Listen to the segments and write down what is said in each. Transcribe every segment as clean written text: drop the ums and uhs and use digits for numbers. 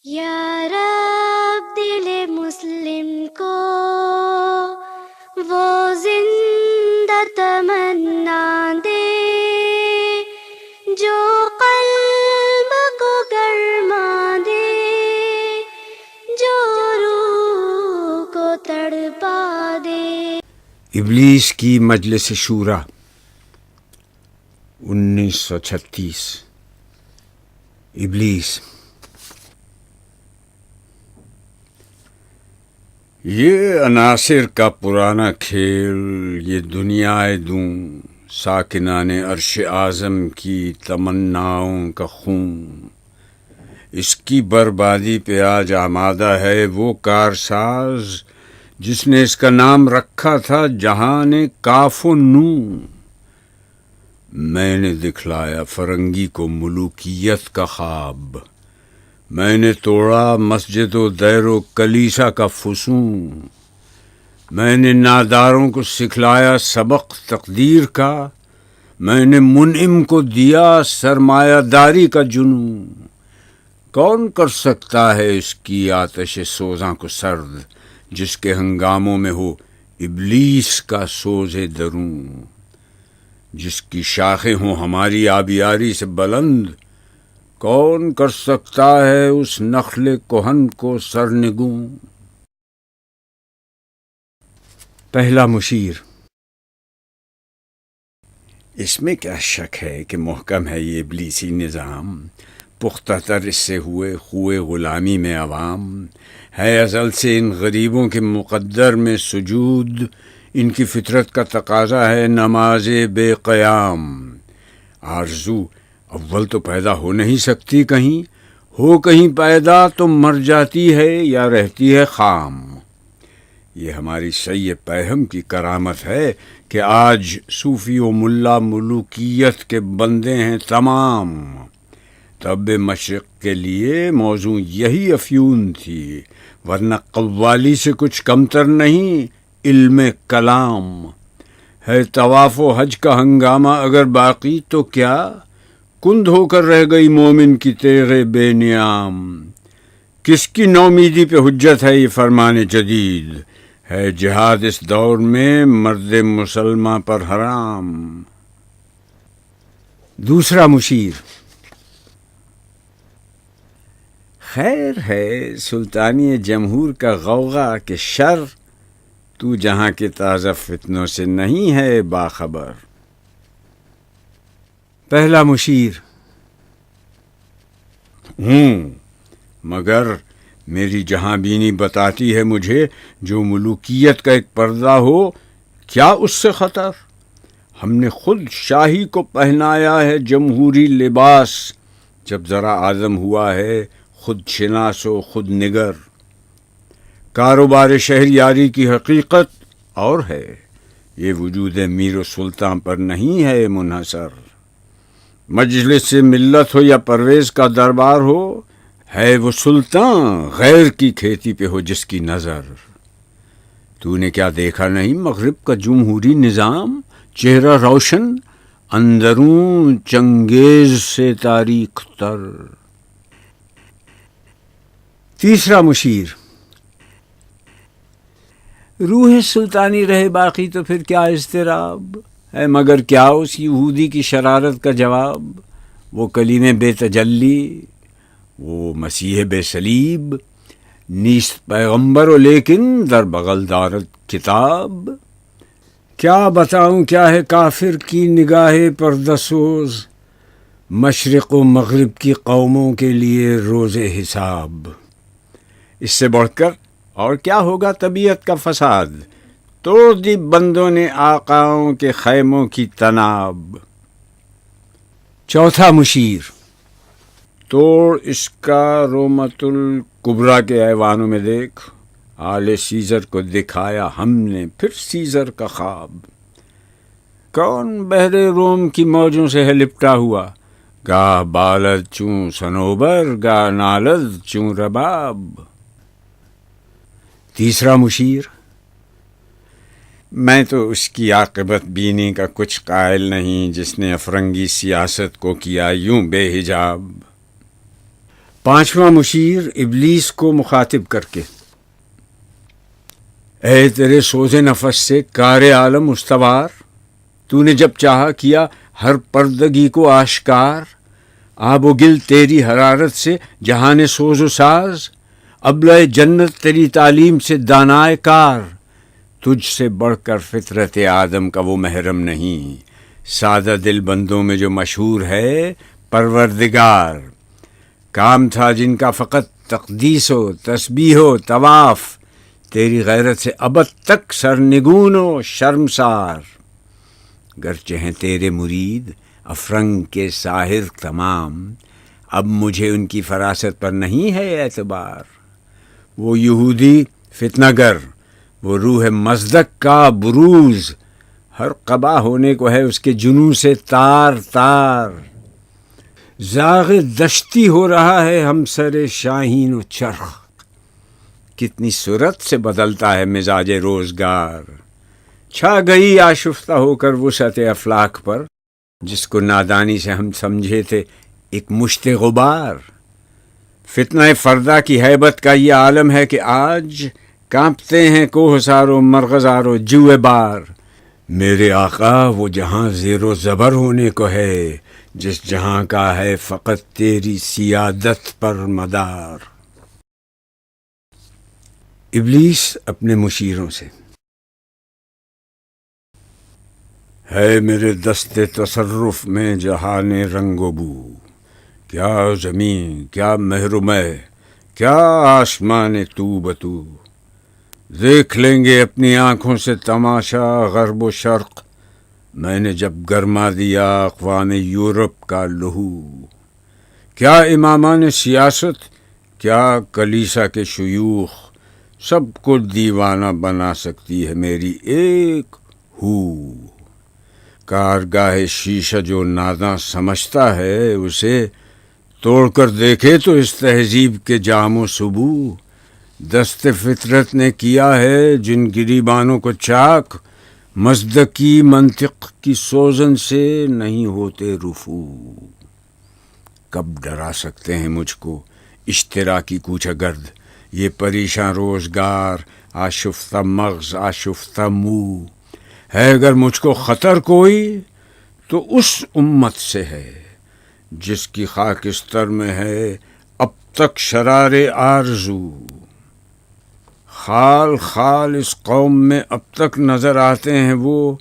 یا رب دل مسلم کو وہ زندہ تمنا دے جو قلب کو گرما دے، جو روح کو تڑپا دے۔ ابلیس کی مجلس شورا 1936۔ ابلیس: یہ عناصر کا پرانا کھیل، یہ دنیائے دوں ساکنان عرش اعظم کی تمناؤں کا خون، اس کی بربادی پہ آج آمادہ ہے وہ کارساز جس نے اس کا نام رکھا تھا جہان کاف و نون۔ میں نے دکھلایا فرنگی کو ملوکیت کا خواب، میں نے توڑا مسجد و دیر و کلیسا کا فسون، میں نے ناداروں کو سکھلایا سبق تقدیر کا، میں نے منعم کو دیا سرمایہ داری کا جنون۔ کون کر سکتا ہے اس کی آتش سوزاں کو سرد، جس کے ہنگاموں میں ہو ابلیس کا سوز درون، جس کی شاخیں ہوں ہماری آبیاری سے بلند؟ کون کر سکتا ہے اس نخل کہن کو سرنگوں؟ پہلا مشیر۔ اس میں کیا شک ہے کہ محکم ہے یہ ابلیسی نظام، پختہ تر اس سے ہوئے خوئے غلامی میں عوام، ہے ازل سے ان غریبوں کے مقدر میں سجود، ان کی فطرت کا تقاضا ہے نماز بے قیام۔ آرزو اول تو پیدا ہو نہیں سکتی کہیں، ہو کہیں پیدا تو مر جاتی ہے یا رہتی ہے خام۔ یہ ہماری شیء پیہم کی کرامت ہے کہ آج صوفی و ملا ملوکیت کے بندے ہیں تمام۔ طب مشرق کے لیے موضوع یہی افیون تھی، ورنہ قوالی سے کچھ کمتر نہیں علم کلام۔ ہے طواف و حج کا ہنگامہ اگر باقی تو کیا کند ہو کر رہ گئی مومن کی تیغ بے نیام؟ کس کی نومیدی پہ حجت ہے یہ فرمان جدید؟ ہے جہاد اس دور میں مرد مسلمہ پر حرام۔ دوسرا مشیر۔ خیر ہے سلطانی جمہور کا غوغا کہ شر، تو جہاں کے تازہ فتنوں سے نہیں ہے باخبر۔ پہلا مشیر۔ مگر میری جہاں بینی بتاتی ہے مجھے جو ملوکیت کا ایک پردہ ہو کیا اس سے خطر؟ ہم نے خود شاہی کو پہنایا ہے جمہوری لباس، جب ذرا آزم ہوا ہے خود شناس و خود نگر۔ کاروبار شہریاری کی حقیقت اور ہے، یہ وجود میر و سلطان پر نہیں ہے منحصر۔ مجلس ملت ہو یا پرویز کا دربار ہو، ہے وہ سلطان غیر کی کھیتی پہ ہو جس کی نظر۔ تو نے کیا دیکھا نہیں مغرب کا جمہوری نظام؟ چہرہ روشن، اندرون چنگیز سے تاریخ تر۔ تیسرا مشیر۔ روح سلطانی رہے باقی تو پھر کیا اضطراب ہے، مگر کیا اس یہودی کی شرارت کا جواب؟ وہ کلیم بے تجلی، وہ مسیح بے صلیب، نیست پیغمبر و لیکن در بغل دارت کتاب۔ کیا بتاؤں کیا ہے کافر کی نگاہ پردہ سوز، مشرق و مغرب کی قوموں کے لیے روز حساب۔ اس سے بڑھ کر اور کیا ہوگا طبیعت کا فساد، توڑ دی بندوں نے آقاؤں کے خیموں کی تناب۔ چوتھا مشیر۔ توڑ اس کا رومت الکبریٰ کے ایوانوں میں دیکھ، آل سیزر کو دکھایا ہم نے پھر سیزر کا خواب۔ کون بحر روم کی موجوں سے ہے لپٹا ہوا، گاہ بالد چوں صنوبر گاہ نالد چوں رباب۔ تیسرا مشیر۔ میں تو اس کی عاقبت بینی کا کچھ قائل نہیں جس نے افرنگی سیاست کو کیا یوں بے حجاب۔ پانچواں مشیر ابلیس کو مخاطب کر کے: اے تیرے سوز نفس سے کار عالم استوار، تو نے جب چاہا کیا ہر پردگی کو آشکار، آب و گل تیری حرارت سے جہان سوز و ساز، ابلۂ جنت تیری تعلیم سے دانائے کار، تجھ سے بڑھ کر فطرت آدم کا وہ محرم نہیں، سادہ دل بندوں میں جو مشہور ہے پروردگار، کام تھا جن کا فقط تقدیس و تسبیح و طواف، تیری غیرت سے ابد تک سرنگون و شرمسار، گرچہ ہیں تیرے مرید افرنگ کے ساحر تمام، اب مجھے ان کی فراست پر نہیں ہے اعتبار، وہ یہودی فتنہ گر، وہ روح مصدق کا بروز، ہر قبا ہونے کو ہے اس کے جنوں سے تار تار، زاغ دشتی ہو رہا ہے ہم سر شاہین و چرخ، کتنی صورت سے بدلتا ہے مزاج روزگار، چھا گئی آشفتہ ہو کر وسعت افلاک پر، جس کو نادانی سے ہم سمجھے تھے ایک مشت غبار، فتنہ فردا کی ہیبت کا یہ عالم ہے کہ آج کانپتے ہیں کوہسار و مرغزار و جوئے بار، میرے آقا وہ جہاں زیر و زبر ہونے کو ہے، جس جہاں کا ہے فقط تیری سیادت پر مدار۔ ابلیس اپنے مشیروں سے: ہے میرے دست تصرف میں جہان رنگ و بو، کیا زمین کیا محرمہ کیا آسمان تو بتو، دیکھ لیں گے اپنی آنکھوں سے تماشا غرب و شرق، میں نے جب گرما دیا اقوام یورپ کا لہو، کیا امامان سیاست کیا کلیسا کے شیوخ، سب کو دیوانہ بنا سکتی ہے میری ایک ہو، کارگاہ شیشہ جو ناداں سمجھتا ہے اسے توڑ کر دیکھے تو اس تہذیب کے جام و سبو، دست فطرت نے کیا ہے جن گریبانوں کو چاک، مصدقی منطق کی سوزن سے نہیں ہوتے رفو، کب ڈرا سکتے ہیں مجھ کو اشتراکی کوچہ گرد، یہ پریشاں روزگار آشفتہ مغز آشفتہ منہ، ہے اگر مجھ کو خطر کوئی تو اس امت سے ہے جس کی خاکستر میں ہے اب تک شرار آرزو، خال خال اس قوم میں اب تک نظر آتے ہیں وہ،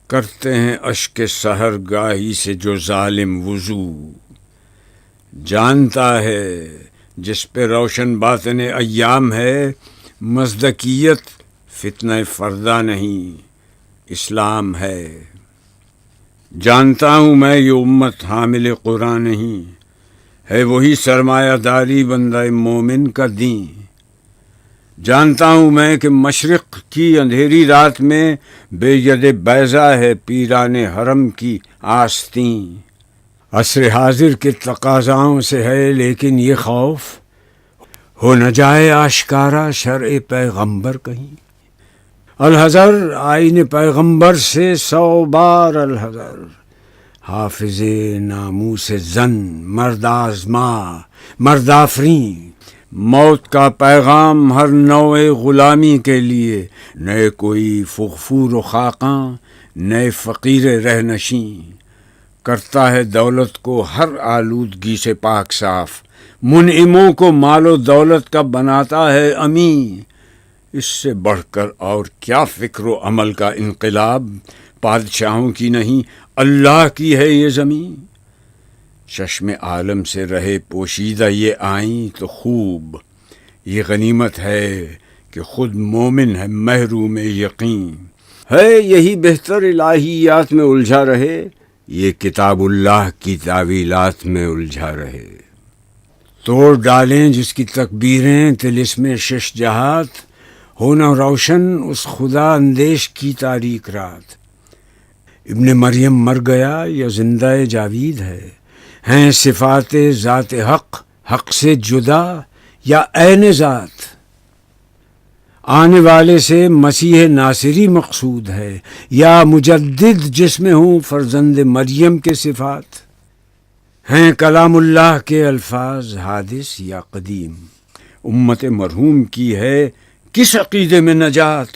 کرتے ہیں اشک سحر گاہی سے جو ظالم وضو، جانتا ہے جس پہ روشن باطن ایام ہے، مصدقیت فتنہ فردا نہیں اسلام ہے، جانتا ہوں میں یہ امت حامل قرآن نہیں، ہے وہی سرمایہ داری بندہ مومن کا دین، جانتا ہوں میں کہ مشرق کی اندھیری رات میں بے ید بیضا ہے پیران حرم کی آستین، عصر حاضر کے تقاضاؤں سے ہے لیکن یہ خوف ہو نہ جائے آشکارا شرع پیغمبر کہیں، الحذر آئین پیغمبر سے 100 بار الحذر، حافظ ناموس زن مرد آزما مرد آفرین، موت کا پیغام ہر نوع غلامی کے لیے، نئے کوئی فغفور و خاقاں نئے فقیر رہ نشیں، کرتا ہے دولت کو ہر آلودگی سے پاک صاف، منعموں کو مال و دولت کا بناتا ہے امین، اس سے بڑھ کر اور کیا فکر و عمل کا انقلاب، بادشاہوں کی نہیں اللہ کی ہے یہ زمین، چشم عالم سے رہے پوشیدہ یہ آئیں تو خوب، یہ غنیمت ہے کہ خود مومن ہے محروم یقین، ہے یہی بہتر الہیات میں الجھا رہے، یہ کتاب اللہ کی تعویلات میں الجھا رہے، توڑ ڈالیں جس کی تکبیریں طلسم شش جہات، ہونا روشن اس خدا اندیش کی تاریک رات، ابن مریم مر گیا یا زندہ جاوید ہے، ہیں صفات ذات حق حق سے جدا یا عین ذات، آنے والے سے مسیح ناصری مقصود ہے یا مجدد جس میں ہوں فرزند مریم کے صفات، ہیں کلام اللہ کے الفاظ حادث یا قدیم؟ امت مرحوم کی ہے کس عقیدے میں نجات؟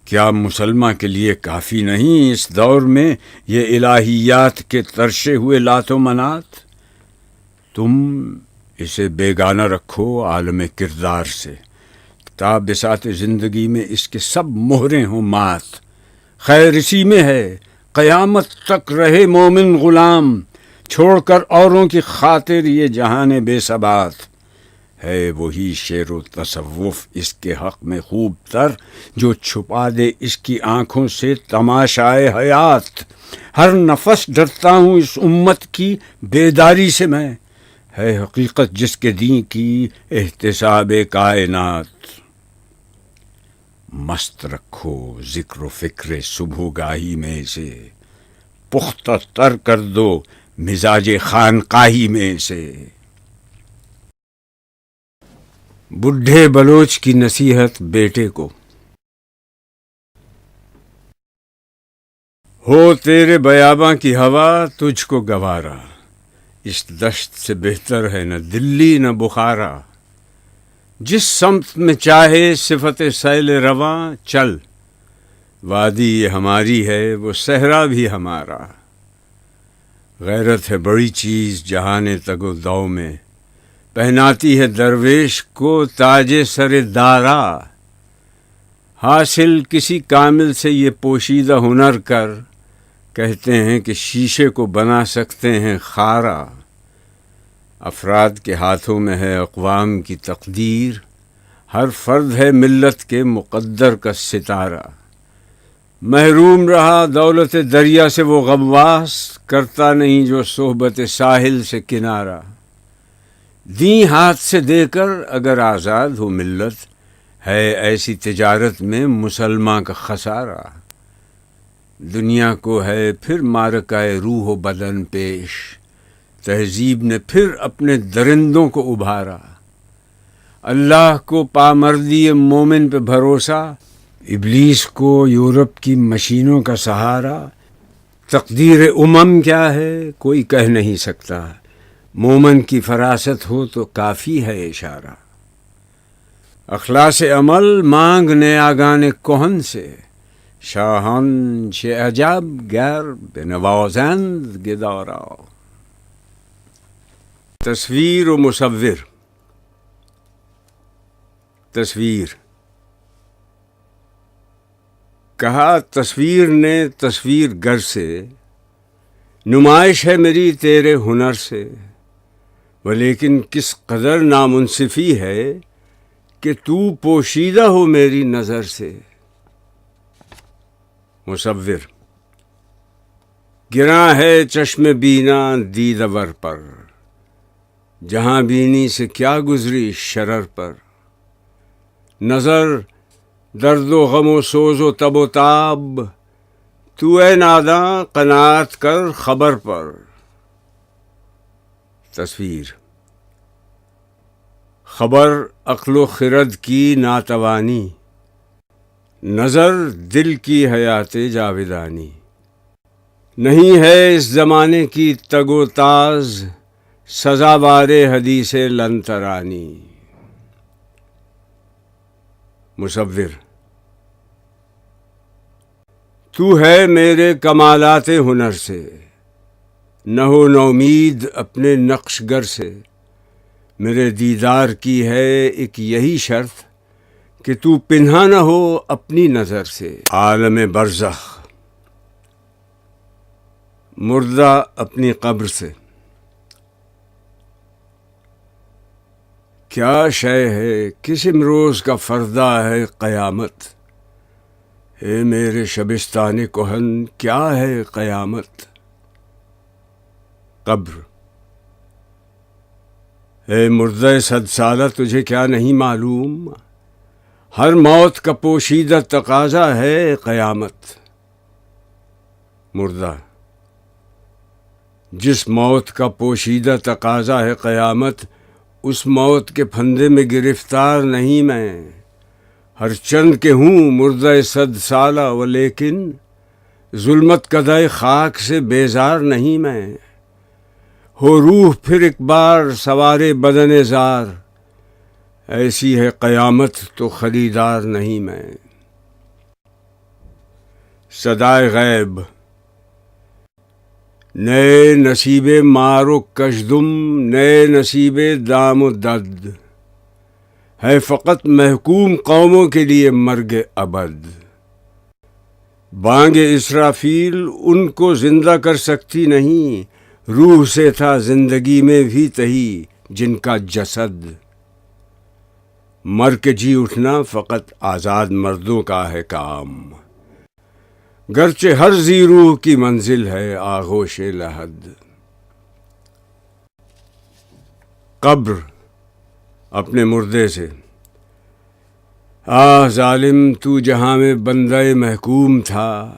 کیا مسلمہ کے لیے کافی نہیں اس دور میں یہ الہیات کے ترشے ہوئے لات و منات؟ تم اسے بیگانہ رکھو عالم کردار سے، تا بساط زندگی میں اس کے سب مہریں ہوں مات۔ خیر اسی میں ہے قیامت تک رہے مومن غلام، چھوڑ کر اوروں کی خاطر یہ جہان بے ثبات۔ ہے وہی شعر و تصوف اس کے حق میں خوب تر، جو چھپا دے اس کی آنکھوں سے تماشائے حیات۔ ہر نفس ڈرتا ہوں اس امت کی بیداری سے میں، ہے حقیقت جس کے دین کی احتساب کائنات۔ مست رکھو ذکر و فکر صبح گاہی میں سے، پختہ تر کر دو مزاج خانقاہی میں سے۔ بڈھے بلوچ کی نصیحت بیٹے کو۔ ہو تیرے بیاباں کی ہوا تجھ کو گوارا، اس دشت سے بہتر ہے نہ دلی نہ بخارا۔ جس سمت میں چاہے صفت سیل رواں چل، وادی یہ ہماری ہے وہ صحرا بھی ہمارا۔ غیرت ہے بڑی چیز جہان تگ و دو میں، پہناتی ہے درویش کو تاج سر دارا۔ حاصل کسی کامل سے یہ پوشیدہ ہنر کر، کہتے ہیں کہ شیشے کو بنا سکتے ہیں خارا۔ افراد کے ہاتھوں میں ہے اقوام کی تقدیر، ہر فرد ہے ملت کے مقدر کا ستارہ۔ محروم رہا دولت دریا سے وہ غواص، کرتا نہیں جو صحبت ساحل سے کنارہ۔ دیں ہاتھ سے دے کر اگر آزاد ہو ملت، ہے ایسی تجارت میں مسلماں کا خسارہ۔ دنیا کو ہے پھر معرکہ روح و بدن پیش، تہذیب نے پھر اپنے درندوں کو ابھارا۔ اللہ کو پامردی مومن پہ بھروسہ، ابلیس کو یورپ کی مشینوں کا سہارا۔ تقدیر امم کیا ہے کوئی کہہ نہیں سکتا، مومن کی فراست ہو تو کافی ہے اشارہ۔ اخلاص عمل مانگ نیاگان کہن سے، شاہان چه عجب گر بنوازند گدارا۔ تصویر و مصور۔ تصویر۔ کہا تصویر نے تصویر گر سے، نمائش ہے میری تیرے ہنر سے، ولیکن کس قدر نامنصفی ہے کہ تو پوشیدہ ہو میری نظر سے۔ مصور۔ گراں ہے چشم بینا دیدور پر، جہاں بینی سے کیا گزری شرر پر۔ نظر درد و غم و سوز و تب و تاب، تو اے ناداں قناعت کر خبر پر۔ تصویر۔ خبر عقل و خرد کی ناتوانی، نظر دل کی حیات جاودانی۔ نہیں ہے اس زمانے کی تگ و تاز، سزاوار حدیث لن ترانی۔ مصور۔ تو ہے میرے کمالات ہنر سے، نہ ہو نومید اپنے نقش گر سے۔ میرے دیدار کی ہے ایک یہی شرط، کہ تو پنہا نہ ہو اپنی نظر سے۔ عالم برزخ۔ مردہ اپنی قبر سے۔ کیا شے ہے کس امروز کا فردا ہے قیامت، اے میرے شبستان کہن کیا ہے قیامت۔ قبر۔ اے مردہ صد سالہ تجھے کیا نہیں معلوم، ہر موت کا پوشیدہ تقاضا ہے قیامت۔ مردہ۔ جس موت کا پوشیدہ تقاضا ہے قیامت، اس موت کے پھندے میں گرفتار نہیں میں۔ ہر چند کے ہوں مردہ صد سالہ، ولیکن ظلمت قدائے خاک سے بیزار نہیں میں۔ ہو روح پھر ایک بار سوارے بدن زار، ایسی ہے قیامت تو خریدار نہیں میں۔ صدائے غیب، نئے نصیب مار و کشدم، نئے نصیب دام و دد، ہے فقط محکوم قوموں کے لیے مرگ ابد۔ بانگ اسرافیل ان کو زندہ کر سکتی نہیں، روح سے تھا زندگی میں بھی تہی جن کا جسد۔ مر کے جی اٹھنا فقط آزاد مردوں کا ہے کام، گرچہ ہر ذی روح کی منزل ہے آغوش لحد۔ قبر اپنے مردے سے، آہ ظالم تو جہاں میں بندہ محکوم تھا،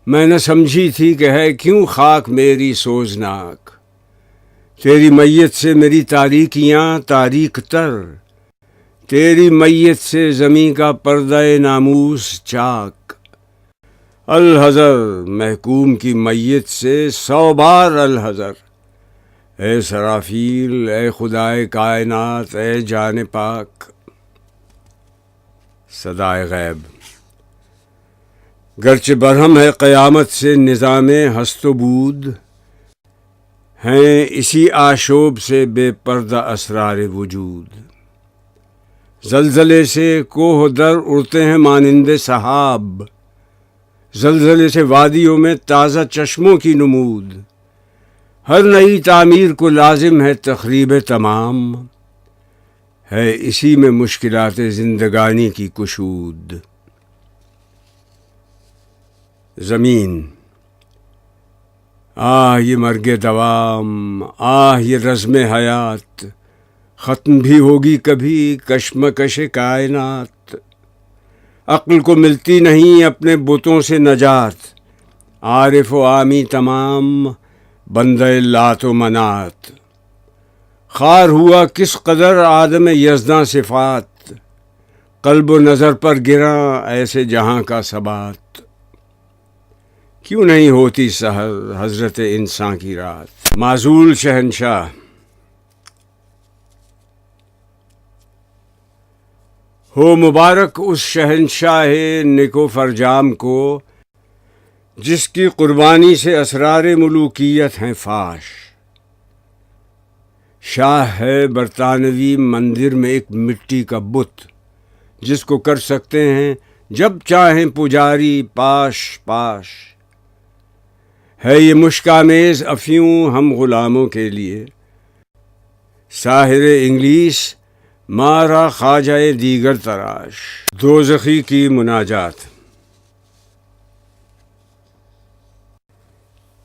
میں نہ سمجھی تھی کہ ہے کیوں خاک میری سوزناک۔ تیری میت سے میری تاریکیاں تاریک تر، تیری میت سے زمیں کا پردہ ناموس چاک۔ الحذر محکوم کی میت سے 100 بار الحذر، اے سرافیل اے خدائے کائنات اے جان پاک۔ صدائے غیب، گرچہ برہم ہے قیامت سے نظام ہست و بود، ہیں اسی آشوب سے بے پردہ اسرار وجود۔ زلزلے سے کوہ در اڑتے ہیں مانند سحاب، زلزلے سے وادیوں میں تازہ چشموں کی نمود۔ ہر نئی تعمیر کو لازم ہے تخریب تمام، ہے اسی میں مشکلات زندگانی کی کشود۔ زمین، آہ یہ مرگ دوام، آہ یہ رزم حیات، ختم بھی ہوگی کبھی کشمکش کائنات۔ عقل کو ملتی نہیں اپنے بتوں سے نجات، عارف و عامی تمام بندہ لات و منات۔ خوار ہوا کس قدر آدم یزداں صفات، قلب و نظر پر گراں ایسے جہاں کا ثبات۔ کیوں نہیں ہوتی سحر حضرت انسان کی رات۔ معزول شہنشاہ، ہو مبارک اس شہنشاہ نکو فرجام کو، جس کی قربانی سے اسرار ملوکیت ہیں فاش۔ شاہ ہے برطانوی مندر میں ایک مٹی کا بت، جس کو کر سکتے ہیں جب چاہیں پجاری پاش پاش۔ ہے یہ مشکامیز افیوں ہم غلاموں کے لیے، ساحر انگلیس مارا خواجہ دیگر تراش۔ دوزخی کی مناجات،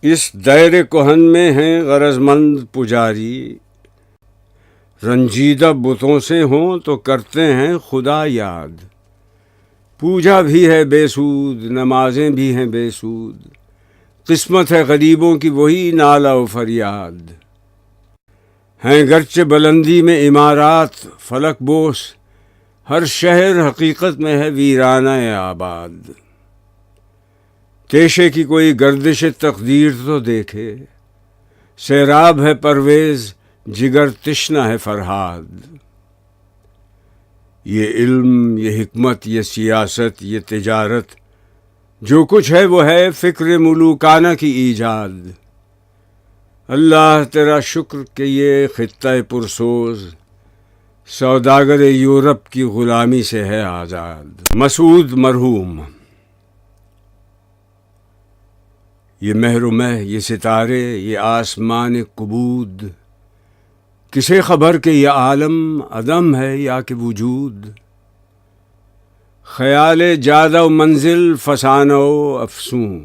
اس دیر کہن میں ہیں غرض مند پجاری، رنجیدہ بتوں سے ہوں تو کرتے ہیں خدا یاد۔ پوجا بھی ہے بے سود، نمازیں بھی ہیں بے سود، قسمت ہے غریبوں کی وہی نالہ و فریاد۔ ہیں گرچہ بلندی میں عمارات فلک بوس، ہر شہر حقیقت میں ہے ویرانہ آباد۔ تیشے کی کوئی گردش تقدیر تو دیکھے، سیراب ہے پرویز جگر تشنہ ہے فرہاد۔ یہ علم یہ حکمت یہ سیاست یہ تجارت، جو کچھ ہے وہ ہے فکر ملوکانہ کی ایجاد۔ اللہ تیرا شکر کہ یہ خطہ پرسوز، سوداگر یورپ کی غلامی سے ہے آزاد۔ مسعود مرحوم، یہ مہر و مہ یہ ستارے یہ آسمان کبود، کسے خبر کہ یہ عالم عدم ہے یا کہ وجود۔ خیال جادہ و منزل فسانہ و افسوں،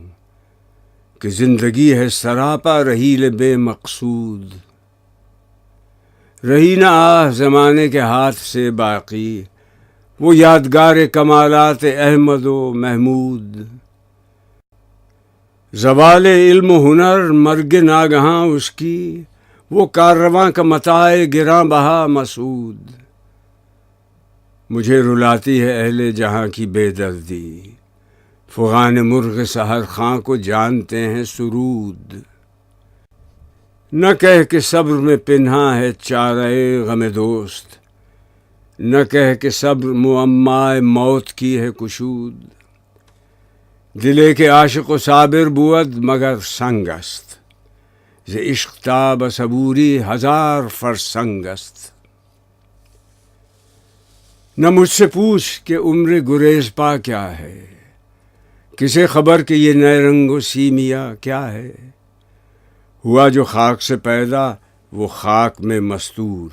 کہ زندگی ہے سراپا رحیل بے مقصود۔ رہی نہ آہ زمانے کے ہاتھ سے باقی، وہ یادگار کمالات احمد و محمود۔ زوال علم و ہنر مرگ ناگہاں اس کی، وہ کاررواں کا متاع گراں بہا مسعود۔ مجھے رلاتی ہے اہل جہاں کی بے دردی، فغان مرغ سحر خاں کو جانتے ہیں سرود۔ نہ کہہ کہ صبر میں پنہا ہے چارہ غم دوست، نہ کہہ کہ صبر معمائے موت کی ہے کشود، دلے کے عاشق و صابر بود مگر سنگ است، ز عشق تاب صبوری ہزار فرسنگ است۔ نہ مجھ سے پوچھ کہ عمر گریز پا کیا ہے، کسے خبر کہ یہ نئے رنگ و سیمیا کیا ہے، ہوا جو خاک سے پیدا وہ خاک میں مستور،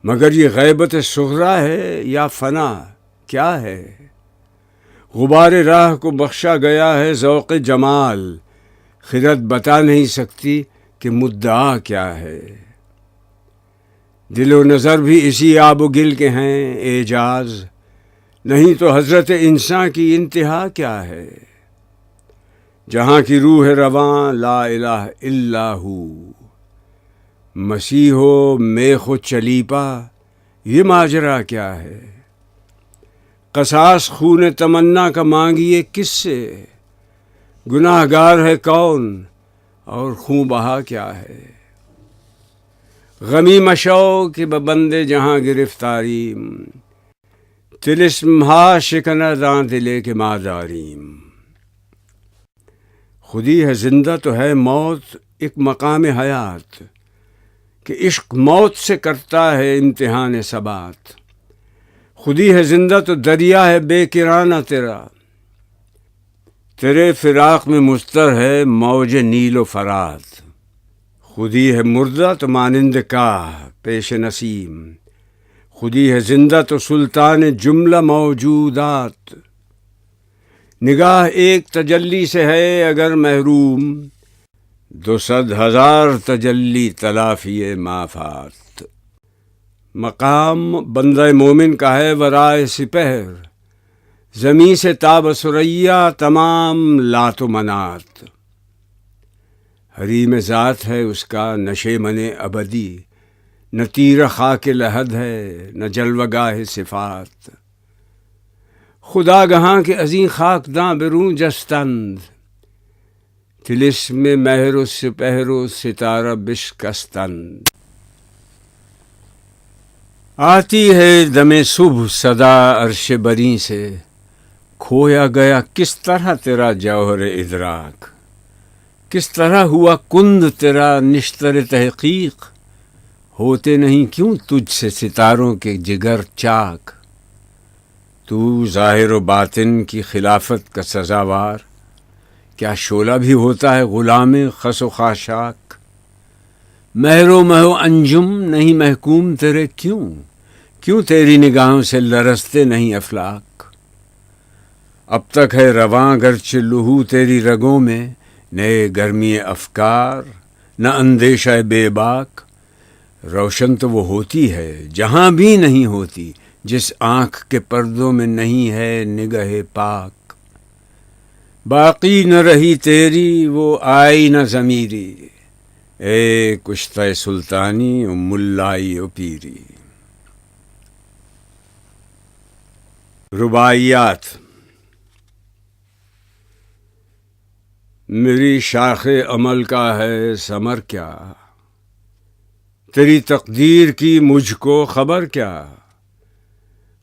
مگر یہ غیبت صغریٰ ہے یا فنا کیا ہے، غبار راہ کو بخشا گیا ہے ذوق جمال، خرد بتا نہیں سکتی کہ مدعا کیا ہے، دل و نظر بھی اسی آب و گل کے ہیں اعجاز، نہیں تو حضرت انسان کی انتہا کیا ہے، جہاں کی روح رواں لا الہ الا ہو، مسیح و میخ و چلیپا یہ ماجرا کیا ہے، قصاص خون تمنا کا مانگیے کس سے، گناہ گار ہے کون اور خون بہا کیا ہے، غمی مشو کہ بندے جہاں گرفتاریم، طلسم ہا شکنہ داں دلے کے ماداریم، خودی ہے زندہ تو ہے موت ایک مقام حیات، کہ عشق موت سے کرتا ہے امتحان ثبات، خودی ہے زندہ تو دریا ہے بے کرانہ تیرا، تیرے فراق میں مضطر ہے موج نیل و فرات، خودی ہے مردہ تو مانند کاہ پیش نسیم، خودی ہے زندہ تو سلطان جملہ موجودات، نگاہ ایک تجلی سے ہے اگر محروم، 200,000 تجلی تلافی مافات، مقام بندہ مومن کا ہے ورائے سپہر، زمیں سے تاب ثریا تمام لات و منات، حریم ذات ہے اس کا نشے من ابدی، نہ تیر خاک لحد ہے نہ جلوہ گاہ صفات، خدا گہاں کے عظیم خاک داں بروں جستند، طلسم مہر و سپہر و ستارہ بشکستند، آتی ہے دم صبح صدا عرش بری سے، کھویا گیا کس طرح تیرا جوہر ادراک، کس طرح ہوا کند تیرا نشتر تحقیق، ہوتے نہیں کیوں تجھ سے ستاروں کے جگر چاک، تو ظاہر و باطن کی خلافت کا سزاوار، کیا شعلہ بھی ہوتا ہے غلام خس و خاشاک، مہر و مہ و انجم نہیں محکوم تیرے کیوں تیری نگاہوں سے لرزتے نہیں افلاک، اب تک ہے رواں گرچہ لہو تیری رگوں میں، نئے گرمی افکار نہ اندیشہ بے باک، روشن تو وہ ہوتی ہے جہاں بھی نہیں ہوتی، جس آنکھ کے پردوں میں نہیں ہے نگہ پاک، باقی نہ رہی تیری وہ آئی نہ ضمیری، اے کشتہ سلطانی و ملائی و پیری۔ رباعیات۔ میری شاخ عمل کا ہے ثمر کیا، تیری تقدیر کی مجھ کو خبر کیا،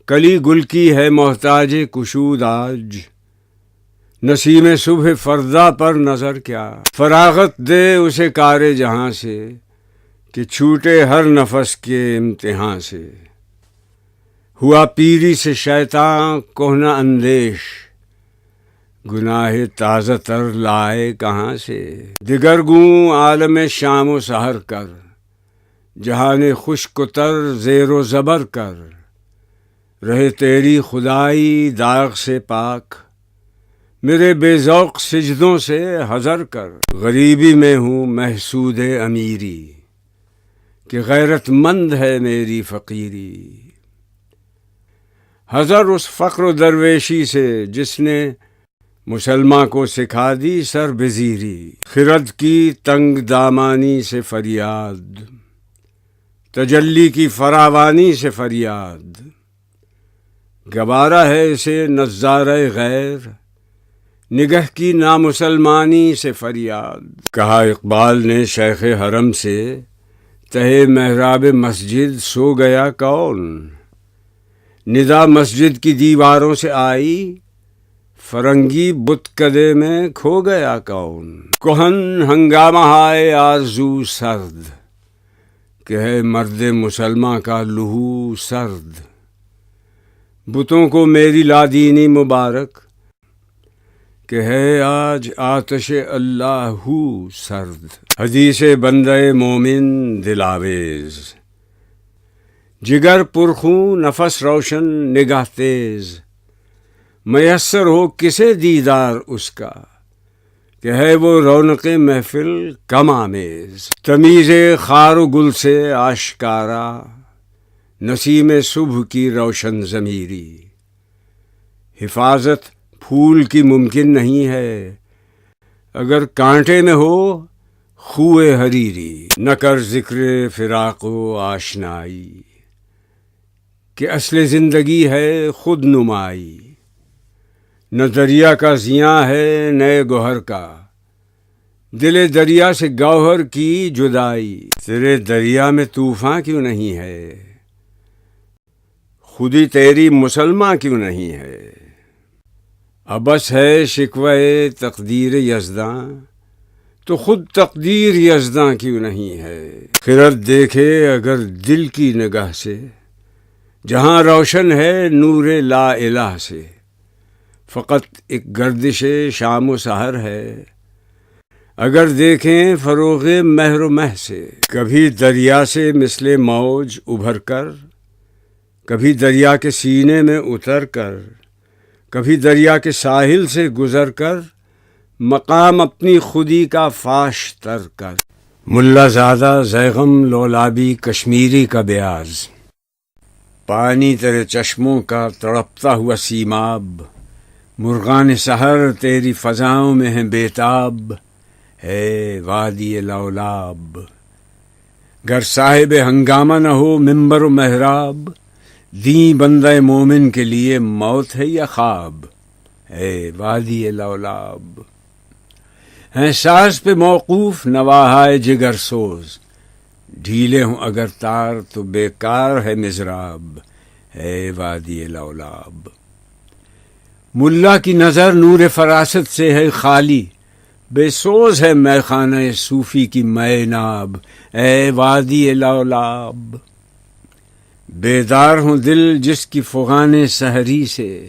کلی گل کی ہے محتاج کشود آج، نسیم صبح فردا پر نظر کیا، فراغت دے اسے کار جہاں سے، کہ چھوٹے ہر نفس کے امتحان سے، ہوا پیری سے شیطاں کہنا اندیش، گناہ تازہ تر لائے کہاں سے، دگرگوں عالم شام و سحر کر، جہان خشک و تر زیر و زبر کر، رہے تیری خدائی داغ سے پاک، میرے بے ذوق سجدوں سے حذر کر، غریبی میں ہوں محسود امیری، کہ غیرت مند ہے میری فقیری، حذر اس فقر و درویشی سے جس نے مسلمان کو سکھا دی سر بزیری، خرد کی تنگ دامانی سے فریاد، تجلی کی فراوانی سے فریاد، گوارا ہے اسے نظارہ غیر، نگہ کی نامسلمانی سے فریاد. کہا اقبال نے شیخ حرم سے تہے محراب مسجد سو گیا کون. ندا مسجد کی دیواروں سے آئی فرنگی بت کدے میں کھو گیا کون. کہن ہنگامہ ہائے آرزو سرد کہ ہے مرد مسلماں کا لہو سرد. بتوں کو میری لادینی مبارک کہ ہے آج آتش اللہ ہو سرد. حدیث بندہ مومن دلاویز جگر پرخوں نفس روشن نگاہ تیز. میسر ہو کسے دیدار اس کا کہ ہے وہ رونق محفل کم آمیز. تمیز خار و گل سے آشکارا نسیم صبح کی روشن ضمیری. حفاظت پھول کی ممکن نہیں ہے اگر کانٹے میں ہو خوئے حریری. نہ کر ذکر فراق و آشنائی کہ اصل زندگی ہے خود نمائی. نہ دریا کا زیاں ہے نئے گوہر کا دل دریا سے گوہر کی جدائی. تیرے دریا میں طوفاں کیوں نہیں ہے خودی تیری مسلماں کیوں نہیں ہے. ابس ہے شکوہ تقدیر یزداں تو خود تقدیر یزداں کیوں نہیں ہے. خرد دیکھے اگر دل کی نگاہ سے جہاں روشن ہے نور لا الہ سے. فقط ایک گردش شام و سحر ہے اگر دیکھیں فروغ مہر و مہ سے. کبھی دریا سے مثل موج ابھر کر کبھی دریا کے سینے میں اتر کر کبھی دریا کے ساحل سے گزر کر مقام اپنی خودی کا فاش تر کر. ملا زادہ زیغم لولابی کشمیری کا بیاض. پانی تیرے چشموں کا تڑپتا ہوا سیماب. مرغان سحر تیری فضاؤں میں ہیں بیتاب. ہے وادی لولاب گر صاحب ہنگامہ نہ ہو ممبر و محراب. دیں بندہ مومن کے لیے موت ہے یا خواب. ہے وادی لولاب ہیں ساز پہ موقوف نواحۂ جگر سوز. ڈھیلے ہوں اگر تار تو بیکار ہے مضراب. ہے وادی لولاب ملا کی نظر نور فراست سے ہے خالی. بے سوز ہے میخانہ صوفی کی مے ناب. اے وادی لولاب بیدار ہوں دل جس کی فغان سحری سے.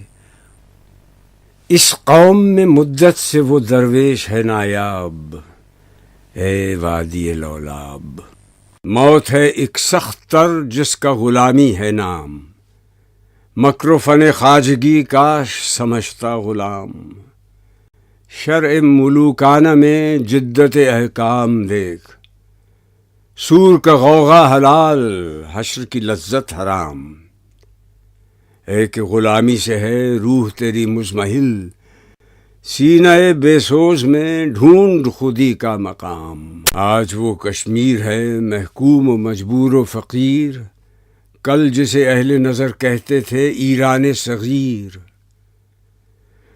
اس قوم میں مدت سے وہ درویش ہے نایاب. اے وادی لولاب موت ہے ایک سخت تر جس کا غلامی ہے نام. مکر و فن خواجگی کاش سمجھتا غلام. شرع ملوکانہ میں جدت احکام دیکھ. سور کا غوغا حلال حشر کی لذت حرام. اے کہ غلامی سے ہے روح تیری مزمحل. سینہ بے سوز میں ڈھونڈ خودی کا مقام. آج وہ کشمیر ہے محکوم و مجبور و فقیر. کل جسے اہل نظر کہتے تھے ایران صغیر.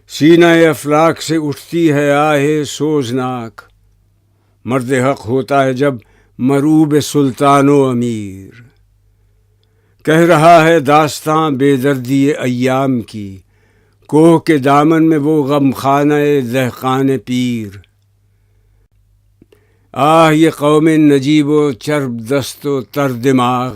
سینہ افلاک سے اٹھتی ہے آہ سوزناک. مرد حق ہوتا ہے جب مروب سلطان و امیر. کہہ رہا ہے داستاں بے دردی ایام کی. کوہ کے دامن میں وہ غم خانہ دہقان پیر. آہ یہ قوم نجیب و چرب دست و تر دماغ.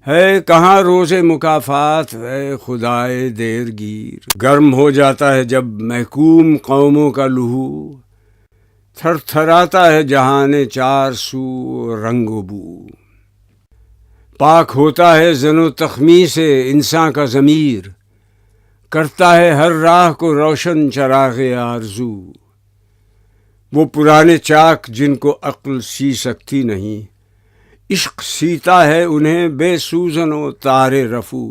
ہے کہاں روز مکافات ہے خدائے دیر گیر. گرم ہو جاتا ہے جب محکوم قوموں کا لہو. تھر تھراتا ہے جہان چار سو رنگ و بو. پاک ہوتا ہے زن و تخمی سے انسان کا ضمیر. کرتا ہے ہر راہ کو روشن چراغ آرزو. وہ پرانے چاک جن کو عقل سی سکتی نہیں. عشق سیتا ہے انہیں بے سوزن و تار رفو.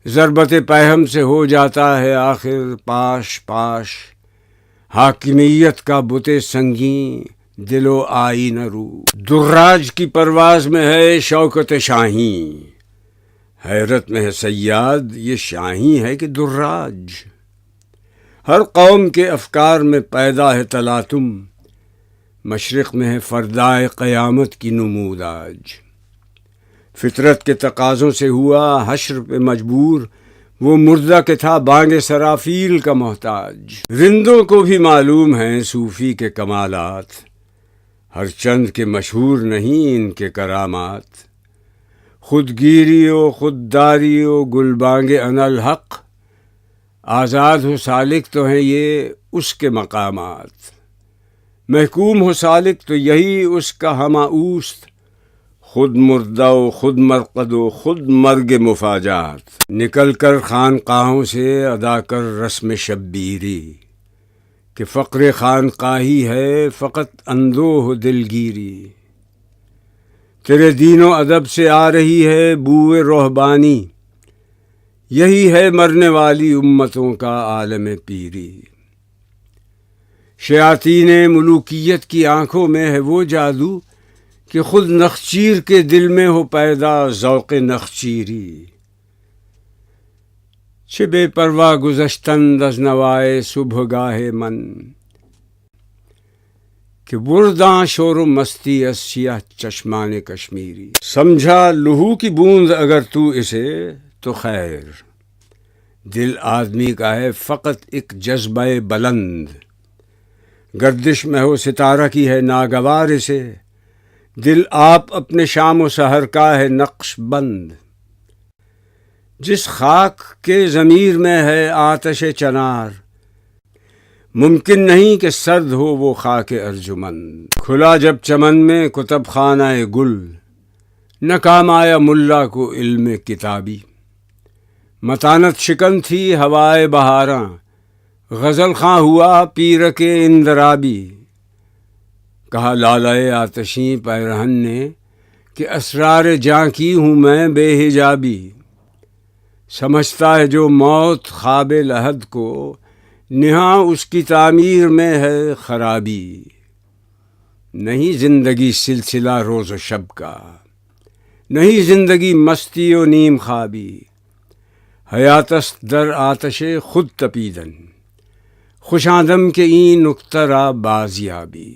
ضربت پیہم سے ہو جاتا ہے آخر پاش پاش. حاکمیت کا بت سنگین دل و آئینہ رو. دراج کی پرواز میں ہے شوکت شاہین. حیرت میں ہے صیاد یہ شاہین ہے کہ دراج. ہر قوم کے افکار میں پیدا ہے تلاطم، مشرق میں ہے فردائے قیامت کی نموداج۔ فطرت کے تقاضوں سے ہوا حشر پہ مجبور، وہ مردہ کہ تھا بانگ سرافیل کا محتاج۔ رندوں کو بھی معلوم ہیں صوفی کے کمالات، ہر چند کے مشہور نہیں ان کے کرامات۔ خود گیری و خودداری و گلبانگ انالحق، آزاد ہو سالک تو ہیں یہ اس کے مقامات۔ محکوم ہو سالک تو یہی اس کا ہماوست، خود مردہ و خود مرقد و خود مرگ مفاجات۔ نکل کر خانقاہوں سے ادا کر رسم شبیری، کہ فقر خانقاہی ہے فقط اندوہ دلگیری۔ تیرے دین و ادب سے آ رہی ہے بوئے رہبانی، یہی ہے مرنے والی امتوں کا عالم پیری۔ شیاطین ملوکیت کی آنکھوں میں ہے وہ جادو، کہ خود نخچیر کے دل میں ہو پیدا ذوق نخچیری۔ چه بے پروا گذشتند از نوائے صبح گاہ من، کہ برداں شور و مستی از سیاہ چشمان کشمیری۔ سمجھا لہو کی بوند اگر تو اسے تو خیر، دل آدمی کا ہے فقط ایک جذبہ بلند۔ گردش میں ہو ستارہ کی ہے ناگوار اسے، دل آپ اپنے شام و سحر کا ہے نقش بند۔ جس خاک کے ضمیر میں ہے آتش چنار، ممکن نہیں کہ سرد ہو وہ خاک ارجمند۔ کھلا جب چمن میں کتب خانہ گل، نہ کام آیا ملا کو علم کتابی۔ متانت شکن تھی ہوائے بہاراں، غزل خواں ہوا پیر کے اندرابی۔ کہا لالۂ آتشیں پیرہن نے کہ اسرار جاں کی ہوں میں بے حجابی۔ سمجھتا ہے جو موت خواب لحد کو، نہاں اس کی تعمیر میں ہے خرابی۔ نہیں زندگی سلسلہ روز و شب کا، نہیں زندگی مستی و نیم خوابی۔ حیات است در آتش خود تپیدن، خوش آدم کے این نکتہ را بازیابی۔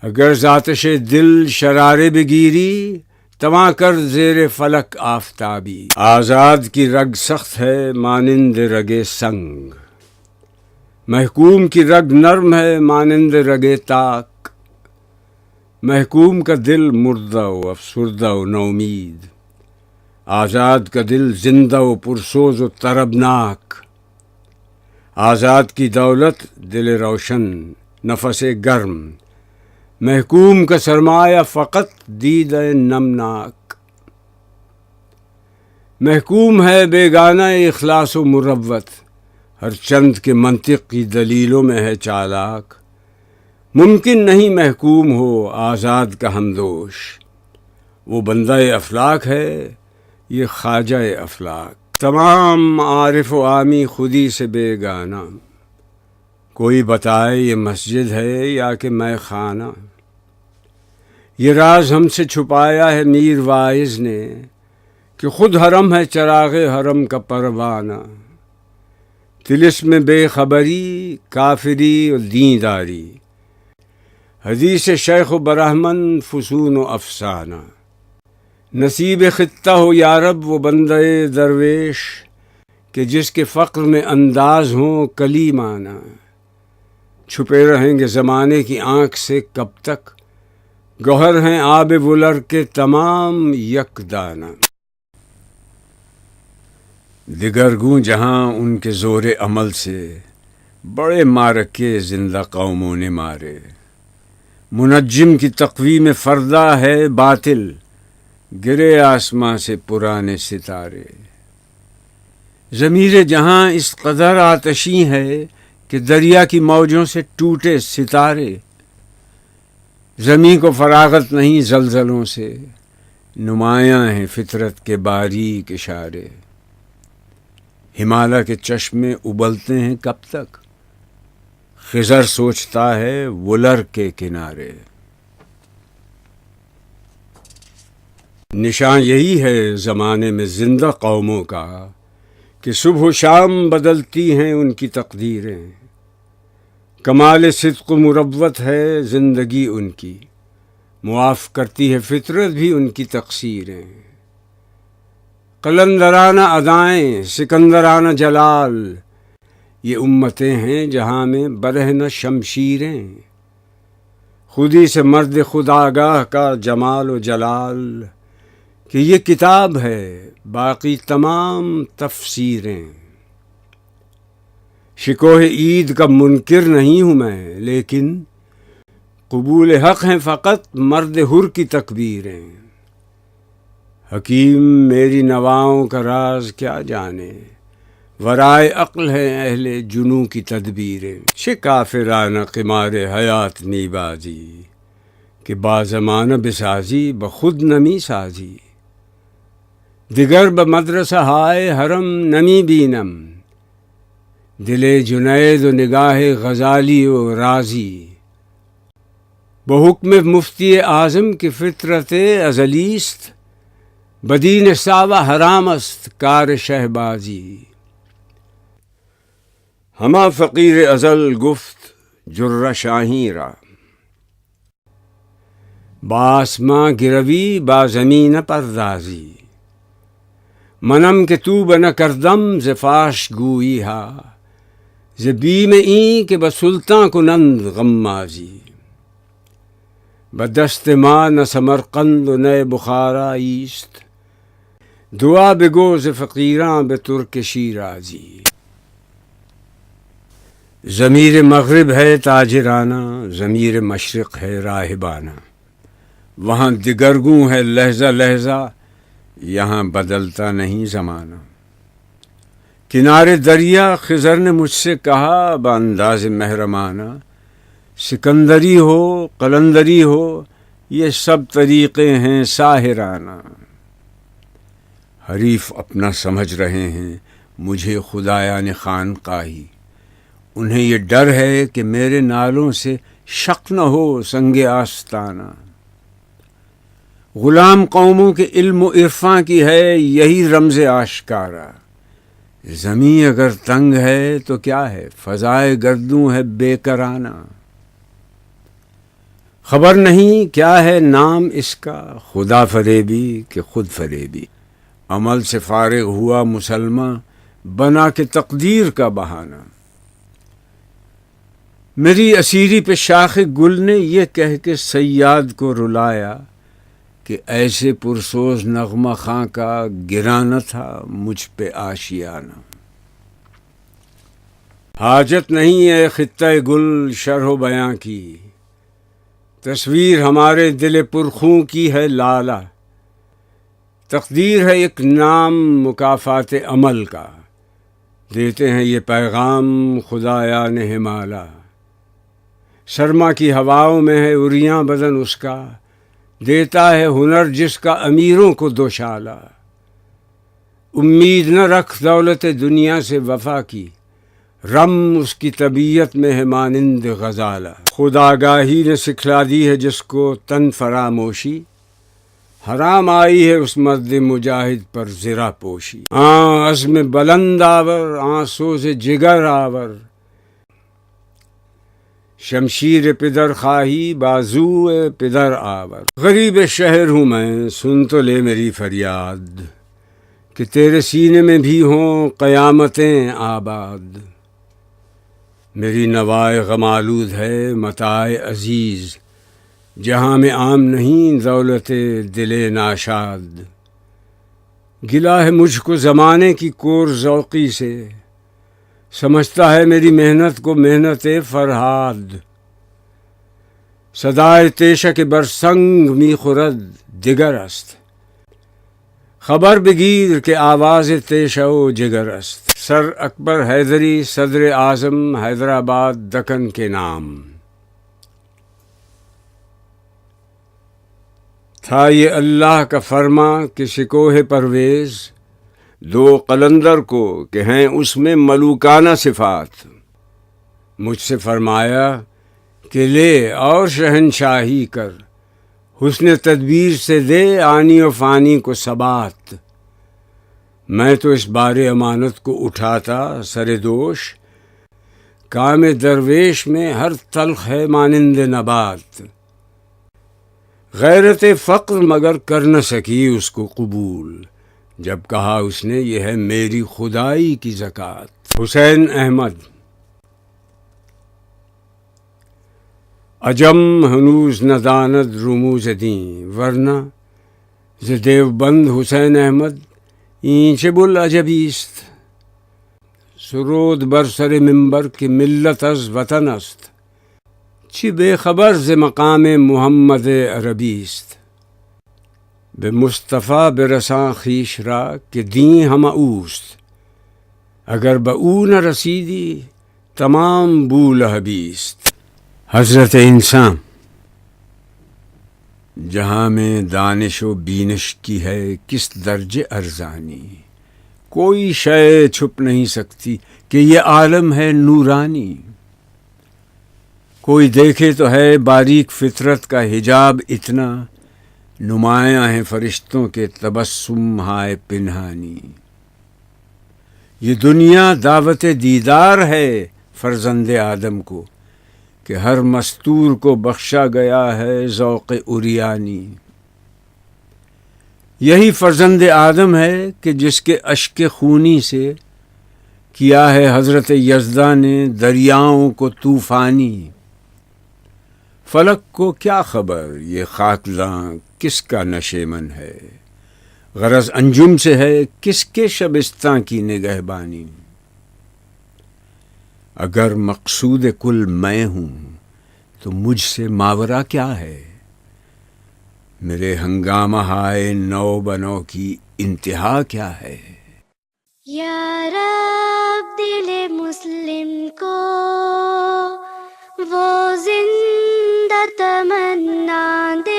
اگر ذاتش دل شرارے بگیری، تواں کر زیر فلک آفتابی۔ آزاد کی رگ سخت ہے مانند رگ سنگ، محکوم کی رگ نرم ہے مانند رگ تاک۔ محکوم کا دل مردہ و افسردہ و نومید، آزاد کا دل زندہ و پرسوز و طربناک۔ آزاد کی دولت دل روشن نفس گرم، محکوم کا سرمایہ فقط دید نمناک۔ محکوم ہے بیگانہ اخلاص و مروت، ہر چند کے منطق کی دلیلوں میں ہے چالاک۔ ممکن نہیں محکوم ہو آزاد کا ہمدوش، وہ بندہ افلاک ہے یہ خواجہ افلاک۔ تمام عارف و عامی خودی سے بیگانہ، کوئی بتائے یہ مسجد ہے یا کہ میں خانہ۔ یہ راز ہم سے چھپایا ہے میر واعظ نے، کہ خود حرم ہے چراغ حرم کا پروانہ۔ طلسم بے خبری کافری و دینداری، حدیث شیخ و برہمن فسون و افسانہ۔ نصیب خطہ ہو یارب وہ بندہ درویش، کہ جس کے فقر میں انداز ہوں کلیمانہ۔ چھپے رہیں گے زمانے کی آنکھ سے کب تک، گوہر ہیں آب ولر کے تمام یک دانہ۔ دگرگوں جہاں ان کے زور عمل سے، بڑے مارکے زندہ قوموں نے مارے۔ منجم کی تقویم فردہ ہے باطل، گرے آسماں سے پرانے ستارے۔ ضمیر جہاں اس قدر آتشی ہے کہ دریا کی موجوں سے ٹوٹے ستارے۔ زمین کو فراغت نہیں زلزلوں سے، نمایاں ہیں فطرت کے باریک اشارے۔ ہمالیہ کے چشمے ابلتے ہیں کب تک، خضر سوچتا ہے ولر کے کنارے۔ نشان یہی ہے زمانے میں زندہ قوموں کا، کہ صبح و شام بدلتی ہیں ان کی تقدیریں، کمال صدق و مروت ہے زندگی ان کی، معاف کرتی ہے فطرت بھی ان کی تقصیریں۔ قلندرانہ ادائیں، سکندرانہ جلال، یہ امتیں ہیں جہاں میں برہنہ شمشیریں۔ خودی سے مرد خودآگاہ کا جمال و جلال، کہ یہ کتاب ہے باقی تمام تفسیریں۔ شکوہ عید کا منکر نہیں ہوں میں، لیکن قبول حق ہیں فقط مرد حر کی تکبیریں۔ حکیم میری نواؤں کا راز کیا جانے، ورائے عقل ہے اہل جنوں کی تدبیریں۔ چه کافرانہ قمار حیات نی بازی، کہ بازمانہ بسازی بخود نمی سازی۔ دیگر بمدرسہ ہائے حرم نمی بینم، دل جنید و نگاہ غزالی و رازی۔ بحکم مفتی اعظم کی فطرت ازلیست، بدین ساوہ حرام است کار شہبازی۔ ہما فقیر ازل گفت جرہ شاہین را، با آسماں گروی با زمین پردازی۔ منم کہ تو بنہ کردم ز فاش گویی ہا، ز بیم این کہ بسلطاں کنند غمازی۔ بدست ما نہ سمرقند و نہ بخارا ایست، دعا بگو ز فقیراں بے ترک شیرازی۔ ضمیر مغرب ہے تاجرانہ، ضمیر مشرق ہے راہبانہ، وہاں دگرگوں ہے لہجہ لہجہ، یہاں بدلتا نہیں زمانہ۔ کنارے دریا خضر نے مجھ سے کہا بانداز محرمانہ، سکندری ہو قلندری ہو یہ سب طریقے ہیں ساحرانہ۔ حریف اپنا سمجھ رہے ہیں مجھے خدایان خانقاہی، انہیں یہ ڈر ہے کہ میرے نالوں سے شق نہ ہو سنگ آستانہ۔ غلام قوموں کے علم و عرفاں کی ہے یہی رمز آشکارا، زمیں اگر تنگ ہے تو کیا ہے فضائے گردوں ہے بے کرانہ۔ خبر نہیں کیا ہے نام اس کا، خدا فریبی کہ خود فریبی۔ عمل سے فارغ ہوا مسلمان بنا کے تقدیر کا بہانہ۔ میری اسیری پہ شاخ گل نے یہ کہہ کے صیاد کو رلایا کہ ایسے پرسوز نغمہ خاں کا گرا نہ تھا مجھ پہ آشیانہ۔ حاجت نہیں ہے خطہ گل شرح و بیاں کی، تصویر ہمارے دل پرخوں کی ہے لالہ۔ تقدیر ہے ایک نام مکافات عمل کا، دیتے ہیں یہ پیغام خدایان ہمالہ۔ سرما کی ہواؤں میں ہے عریاں بدن اس کا، دیتا ہے ہنر جس کا امیروں کو دوشالہ۔ امید نہ رکھ دولت دنیا سے وفا کی، رم اس کی طبیعت میں ہے مانند غزالہ۔ خود آگاہی نے سکھلا دی ہے جس کو تن فراموشی، حرام آئی ہے اس مرد مجاہد پر زرہ پوشی۔ آن عزم بلند آور، آن سوز جگر آور، شمشیر پدر خواہی بازو پدر آور۔ غریب شہر ہوں میں، سن تو لے میری فریاد، کہ تیرے سینے میں بھی ہوں قیامتیں آباد۔ میری نوائے غم آلود ہے متاع عزیز، جہاں میں عام نہیں دولت دل ناشاد۔ گلہ ہے مجھ کو زمانے کی کور ذوقی سے، سمجھتا ہے میری محنت کو محنت فرہاد۔ صدائے تیشہ کے برسنگ می خورد دگر است، خبر بگیر کہ آواز تیشہ و جگر است۔ سر اکبر حیدری صدر اعظم حیدرآباد دکن کے نام تھا یہ اللہ کا فرما کہ شکوہ پرویز دو قلندر کو کہ ہیں اس میں ملوکانہ صفات۔ مجھ سے فرمایا کہ لے اور شہنشاہی کر، حسن تدبیر سے دے آنی و فانی کو ثبات۔ میں تو اس بار امانت کو اٹھاتا سر دوش، کام درویش میں ہر تلخ ہے مانند نبات، غیرت فقر مگر کر نہ سکی اس کو قبول، جب کہا اس نے یہ ہے میری خدائی کی زکوٰۃ۔ حسین احمد۔ عجم ہنوز نہ داند رموز دیں، ورنہ ز دیوبند حسین احمد این چه بوالعجبی است. سرود بر سر منبر که ملت از وطن است، چی بے خبر ز مقام محمد عربی است. به مصطفی برسان خویش را که دین همه اوست، اگر به او نرسیدی تمام بولهبی است. حضرت انسان۔ جہاں میں دانش و بینش کی ہے کس درجے ارزانی، کوئی شے چھپ نہیں سکتی کہ یہ عالم ہے نورانی. کوئی دیکھے تو ہے باریک فطرت کا حجاب اتنا، نمایاں ہیں فرشتوں کے تبسم ہائے پنہانی. یہ دنیا دعوت دیدار ہے فرزند آدم کو، کہ ہر مستور کو بخشا گیا ہے ذوق عریانی. یہی فرزند آدم ہے کہ جس کے اشک خونی سے کیا ہے حضرت یزداں نے دریاؤں کو طوفانی. فلک کو کیا خبر یہ خاکلاں کس کا نشیمن ہے، غرض انجم سے ہے کس کے شبستاں کی نگہبانی. اگر مقصود کل میں ہوں تو مجھ سے ماورا کیا ہے، میرے ہنگامہ ہائے نو بنو کی انتہا کیا ہے. یا رب دل مسلم کو وہ زندہ تمنا دے،